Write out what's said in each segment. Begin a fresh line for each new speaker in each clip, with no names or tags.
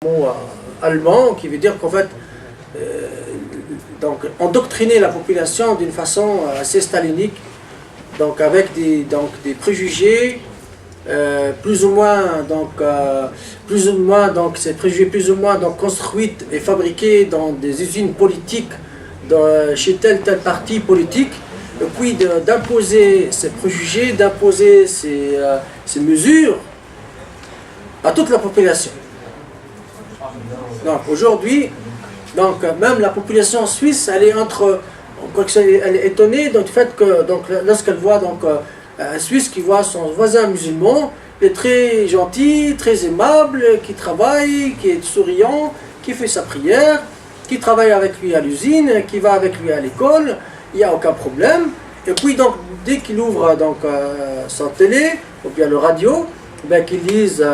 mot allemand qui veut dire qu'en fait, donc, endoctriner la population d'une façon assez stalinique, donc avec des préjugés plus ou moins ces préjugés plus ou moins donc construites et fabriquées dans des usines politiques chez tel parti politique, et puis d'imposer ces préjugés, d'imposer ces mesures à toute la population. Donc aujourd'hui, donc même la population suisse, elle est étonnée donc, du fait que lorsqu'elle voit un Suisse qui voit son voisin musulman, il est très gentil, très aimable, qui travaille, qui est souriant, qui fait sa prière, qui travaille avec lui à l'usine, qui va avec lui à l'école, il n'y a aucun problème. Et puis donc dès qu'il ouvre sa télé ou bien le radio, ben, qu'il lise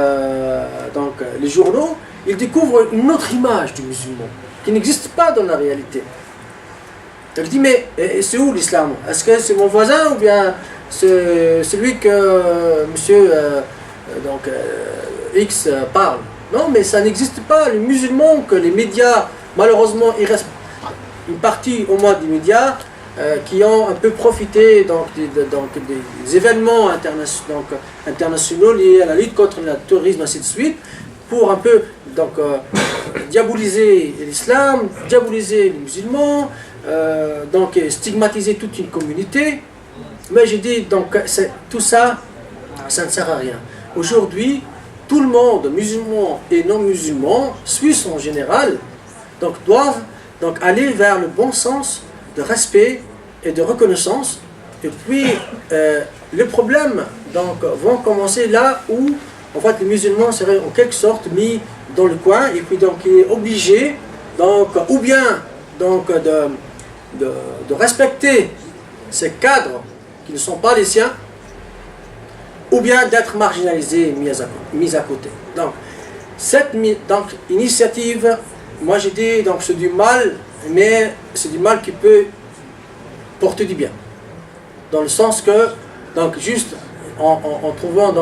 les journaux, il découvre une autre image du musulman qui n'existe pas dans la réalité. Donc il dit, mais c'est où l'islam? Est-ce que c'est mon voisin ou bien c'est celui que monsieur X parle? Non, mais ça n'existe pas. Les musulmans, que les médias, malheureusement, il reste une partie au moins des médias qui ont un peu profité des événements internationaux liés à la lutte contre le terrorisme, ainsi de suite, pour un peu diaboliser l'islam, diaboliser les musulmans, stigmatiser toute une communauté. Mais j'ai dit, tout ça, ça ne sert à rien. Aujourd'hui, tout le monde, musulmans et non musulmans, suisses en général, doivent aller vers le bon sens de respect et de reconnaissance. Et puis, les problèmes vont commencer là où en fait, les musulmans seraient en quelque sorte mis dans le coin et puis il est obligé ou bien de respecter ces cadres qui ne sont pas les siens, ou bien d'être marginalisé et mis à côté. Donc, cette initiative, moi j'ai dit, c'est du mal, mais c'est du mal qui peut porter du bien. Dans le sens que, juste en trouvant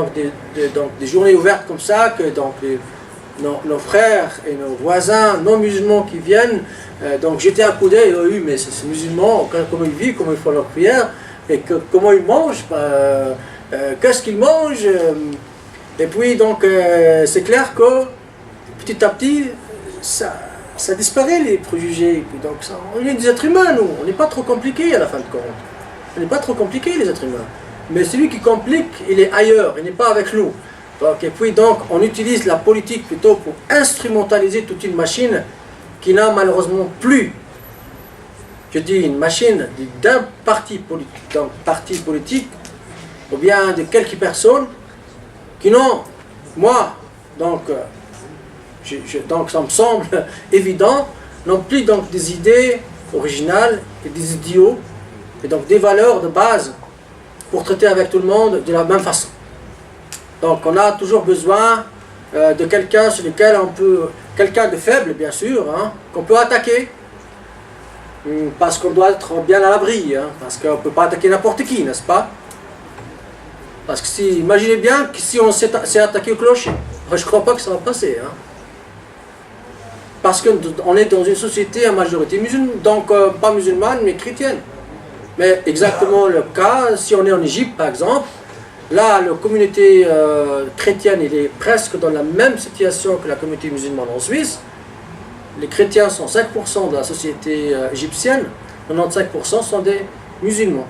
des journées ouvertes comme ça, que nos frères et nos voisins non musulmans qui viennent, jeter un coup d'œil, oui, mais ces musulmans, comment ils vivent, comment ils font leur prière, et comment ils mangent, qu'est-ce qu'ils mangent, et puis c'est clair que petit à petit, ça disparaît les préjugés, et puis on est des êtres humains, nous, on n'est pas trop compliqués à la fin de compte, on n'est pas trop compliqués les êtres humains. Mais celui qui complique, il est ailleurs, il n'est pas avec nous. Et puis on utilise la politique plutôt pour instrumentaliser toute une machine qui n'a malheureusement plus, je dis une machine d'un parti politique, ou bien de quelques personnes qui n'ont, ça me semble évident, n'ont plus des idées originales et des idéaux, et des valeurs de base pour traiter avec tout le monde de la même façon. Donc on a toujours besoin de quelqu'un sur lequel quelqu'un de faible bien sûr, qu'on peut attaquer, parce qu'on doit être bien à l'abri, parce qu'on ne peut pas attaquer n'importe qui, n'est-ce pas? Parce que imaginez bien que si on s'est attaqué au clocher, je ne crois pas que ça va passer. Parce qu'on est dans une société à majorité musulmane, pas musulmane mais chrétienne. Mais exactement le cas, si on est en Égypte par exemple, là la communauté chrétienne elle est presque dans la même situation que la communauté musulmane en Suisse. Les chrétiens sont 5% de la société égyptienne, 95% sont des musulmans.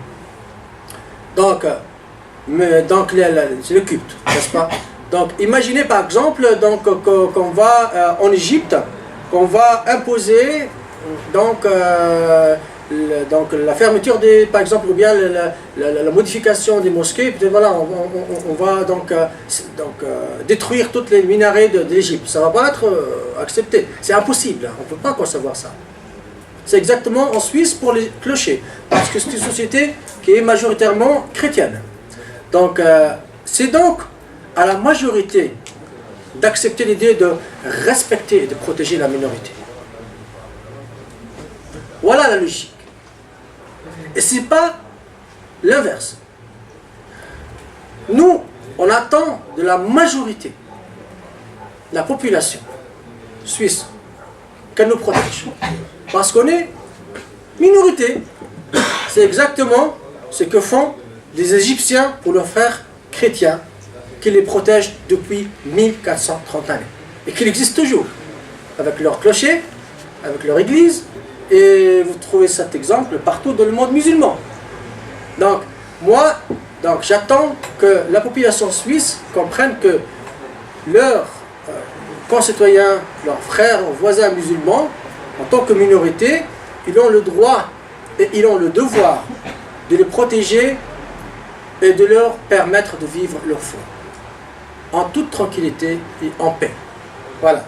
C'est le culte, n'est-ce pas? Donc imaginez par exemple qu'on va en Égypte, qu'on va imposer la fermeture par exemple, ou bien la modification des mosquées, peut-être voilà, on va détruire toutes les minarets de l'Égypte. Ça ne va pas être accepté. C'est impossible, on ne peut pas concevoir ça. C'est exactement en Suisse pour les clochers, parce que c'est une société qui est majoritairement chrétienne. C'est à la majorité d'accepter l'idée de respecter et de protéger la minorité. Voilà la logique. Et ce n'est pas l'inverse. Nous, on attend de la majorité, la population, suisse, qu'elle nous protège. Parce qu'on est minorité. C'est exactement ce que font les Égyptiens pour leurs frères chrétiens, qui les protègent depuis 1430 années. Et qui existent toujours, avec leur clocher, avec leur église, et vous trouvez cet exemple partout dans le monde musulman. Donc, moi, j'attends que la population suisse comprenne que leurs concitoyens, leurs frères, voisins musulmans, en tant que minorité, ils ont le droit et ils ont le devoir de les protéger et de leur permettre de vivre leur foi en toute tranquillité et en paix. Voilà.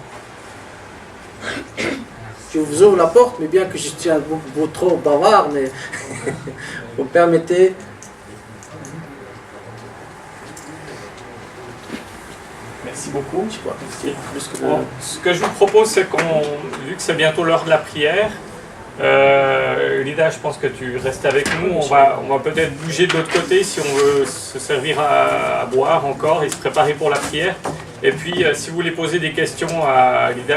Je vous ouvre la porte, mais bien que je tiens beaucoup trop bavard, mais vous permettez.
Merci beaucoup. Ce que je vous propose, c'est vu que c'est bientôt l'heure de la prière, Lida, je pense que tu restes avec nous. On va peut-être bouger de l'autre côté si on veut se servir à boire encore et se préparer pour la prière. Et puis, si vous voulez poser des questions à Lida,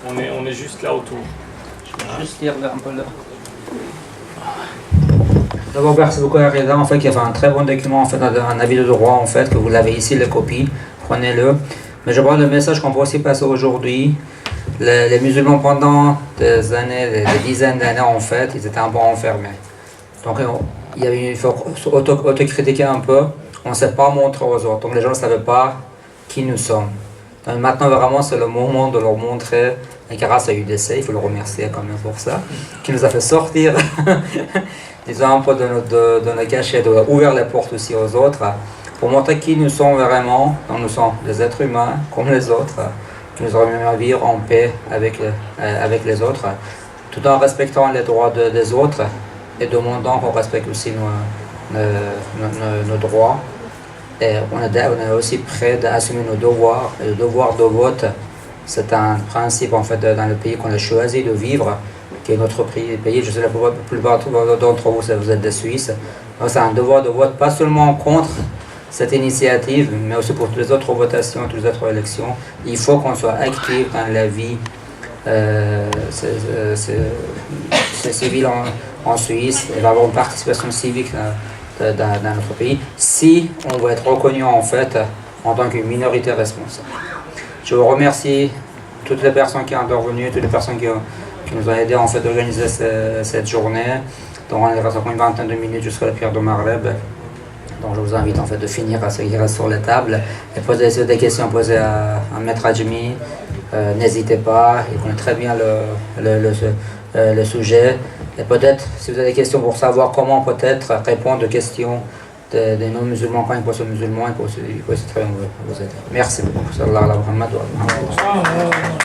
on est juste là autour.
Je vais juste lire un peu là. D'abord, merci beaucoup à Reda, en fait, qui a fait un très bon document, en fait, un avis de droit, en fait, que vous l'avez ici, la copie. Prenez-le. Mais je vois le message qu'on peut aussi passer aujourd'hui. Les musulmans, pendant des années, des dizaines d'années, en fait, ils étaient un peu enfermés. Donc, il faut autocritiquer un peu. On ne s'est pas montré aux autres. Donc, les gens ne savaient pas qui nous sommes. Donc, maintenant, vraiment, c'est le moment de leur montrer. Et grâce à UDC, il faut le remercier quand même pour ça, qui nous a fait sortir, disons, un peu de nos cachets, d'ouvrir les portes aussi aux autres, pour montrer qui nous sommes vraiment. Donc, nous sommes des êtres humains, comme les autres, qui nous aimerions vivre en paix avec les autres, tout en respectant les droits des autres et demandant qu'on respecte aussi nos droits. Et on est aussi prêt d'assumer nos devoirs. Et le devoir de vote, c'est un principe en fait dans le pays qu'on a choisi de vivre, qui est notre pays. Je sais que la plupart d'entre vous, vous êtes des Suisses. Donc c'est un devoir de vote, pas seulement contre cette initiative, mais aussi pour toutes les autres votations, toutes les autres élections. Il faut qu'on soit actif dans la vie civile en Suisse. Il va y avoir une participation civique dans notre pays, si on veut être reconnu en fait en tant qu'une minorité responsable. Je vous remercie toutes les personnes qui sont intervenues, toutes les personnes qui nous ont aidé en fait d'organiser cette journée. Donc on reste encore une vingtaine de minutes jusqu'à la prière de Maghreb. Donc je vous invite en fait de finir à ce qui reste sur la table et poser des questions posées à Maître Adjmi. N'hésitez pas, il connaît très bien le sujet. Et peut-être, si vous avez des questions pour savoir comment peut-être répondre aux questions des non-musulmans quand ils posent aux musulmans, il peut aussi très bien vous aider. Merci beaucoup. Sallallahu alayhi wa sallam.